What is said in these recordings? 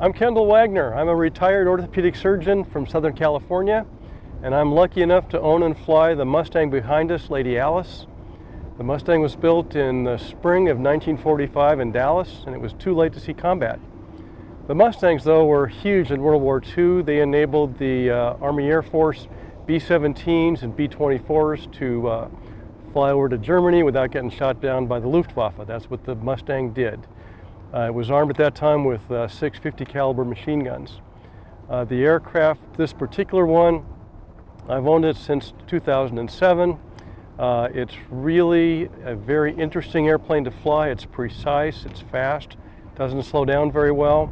I'm Kendall Wagner. I'm a retired orthopedic surgeon from Southern California, and I'm lucky enough to own and fly the Mustang behind us, Lady Alice. The Mustang was built in the spring of 1945 in Dallas, and it was too late to see combat. The Mustangs, though, were huge in World War II. They enabled the Army Air Force B-17s and B-24s to fly over to Germany without getting shot down by the Luftwaffe. That's what the Mustang did. It was armed at that time with 650 caliber machine guns. The aircraft, this particular one, I've owned it since 2007. It's really a very interesting airplane to fly. It's precise, it's fast, doesn't slow down very well.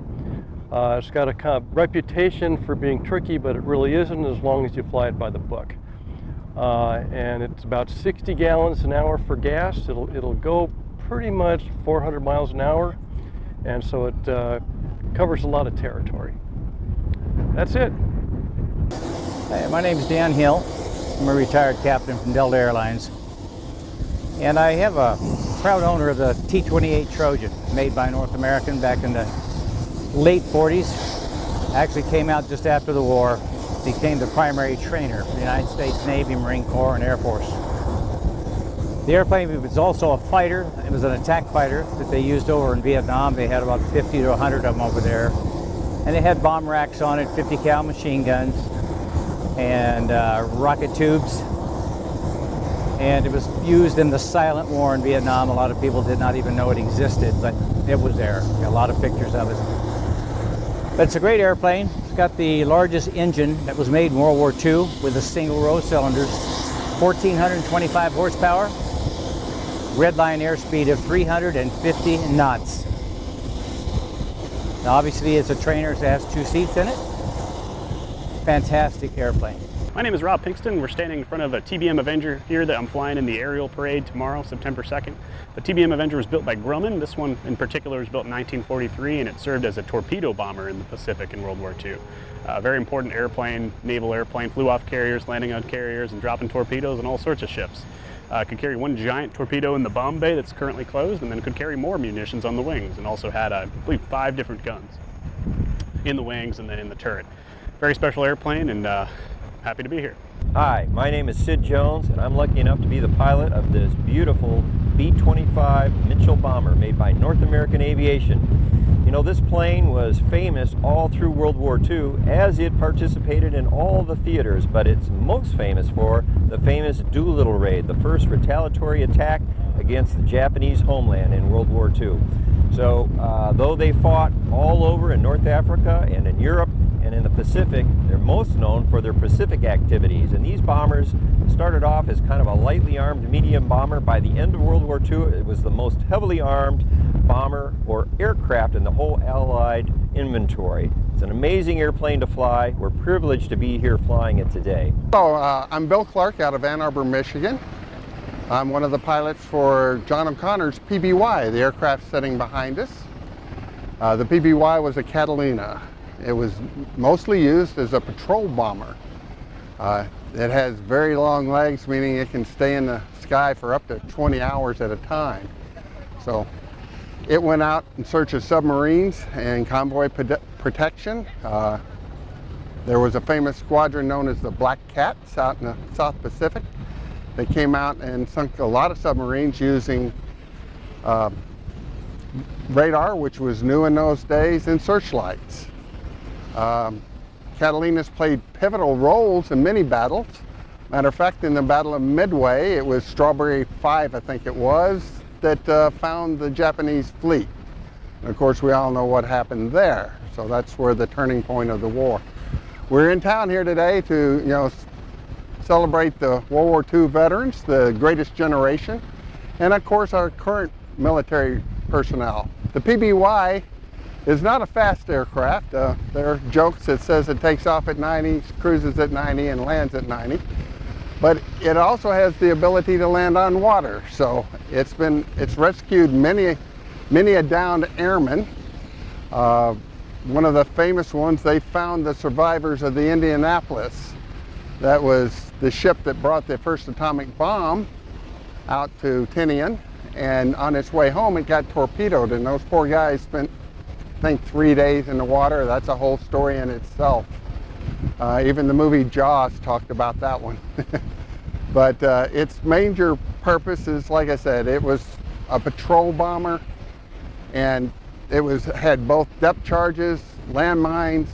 It's got a kind of reputation for being tricky, but it really isn't as long as you fly it by the book. And it's about 60 gallons an hour for gas. It'll go pretty much 400 miles an hour. And so it covers a lot of territory. That's it. Hey, my name is Dan Hill. I'm a retired captain from Delta Airlines. And I have a proud owner of the T28 Trojan, made by North American back in the late 40s. Actually came out just after the war, became the primary trainer for the United States Navy, Marine Corps, and Air Force. The airplane was also a fighter. It was an attack fighter that they used over in Vietnam. They had about 50 to 100 of them over there. And they had bomb racks on it, 50 cal machine guns, and rocket tubes. And it was used in the silent war in Vietnam. A lot of people did not even know it existed, but it was there. Got a lot of pictures of it. But it's a great airplane. It's got the largest engine that was made in World War II with a single row cylinders, 1,425 horsepower. Red line airspeed of 350 knots. Now obviously it's a trainer, so it has 2 seats in it. Fantastic airplane. My name is Rob Pinkston. We're standing in front of a TBM Avenger here that I'm flying in the aerial parade tomorrow, September 2nd. The TBM Avenger was built by Grumman. This one in particular was built in 1943, and it served as a torpedo bomber in the Pacific in World War II. A very important airplane, naval airplane, flew off carriers, landing on carriers, and dropping torpedoes on all sorts of ships. Could carry one giant torpedo in the bomb bay that's currently closed, and then could carry more munitions on the wings, and also had, I believe, 5 different guns in the wings and then in the turret. Very special airplane, and happy to be here. Hi, my name is Sid Jones, and I'm lucky enough to be the pilot of this beautiful B-25 Mitchel bomber made by North American Aviation. You know, this plane was famous all through World War II as it participated in all the theaters, but it's most famous for the famous Doolittle raid, the first retaliatory attack against the Japanese homeland in World War II. So though they fought all over in North Africa and in Europe and in the Pacific, they're most known for their Pacific activities. And these bombers started off as kind of a lightly armed medium bomber. By the end of World War II, it was the most heavily armed bomber or aircraft in the whole Allied inventory. It's an amazing airplane to fly. We're privileged to be here flying it today. So, I'm Bill Clark out of Ann Arbor, Michigan. I'm one of the pilots for John O'Connor's PBY, the aircraft sitting behind us. The PBY was a Catalina. It was mostly used as a patrol bomber. It has very long legs, meaning it can stay in the sky for up to 20 hours at a time. So it went out in search of submarines and convoy protection. There was a famous squadron known as the Black Cats out in the South Pacific. They came out and sunk a lot of submarines using radar, which was new in those days, and searchlights. Catalinas played pivotal roles in many battles. Matter of fact, in the Battle of Midway, it was Strawberry 5, I think it was, that found the Japanese fleet. And of course, we all know what happened there. So that's where the turning point of the war. We're in town here today to, celebrate the World War II veterans, the greatest generation, and of course our current military personnel. The PBY is not a fast aircraft. There are jokes that says it takes off at 90, cruises at 90, and lands at 90. But it also has the ability to land on water. So it's rescued many a downed airman. One of the famous ones, they found the survivors of the Indianapolis. That was the ship that brought the first atomic bomb out to Tinian, and on its way home it got torpedoed, and those poor guys spent think 3 days in the water. That's a whole story in itself. Even the movie Jaws talked about that one. But its major purpose is, like I said, it was a patrol bomber, and it had both depth charges, landmines.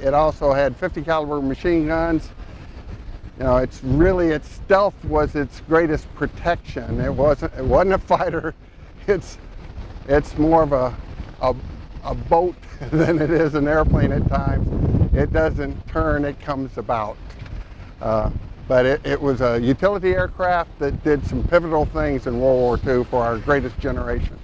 It also had 50 caliber machine guns. You know, its stealth was its greatest protection. It wasn't a fighter. It's more of a boat than it is an airplane at times. It doesn't turn, it comes about. But it was a utility aircraft that did some pivotal things in World War II for our greatest generation.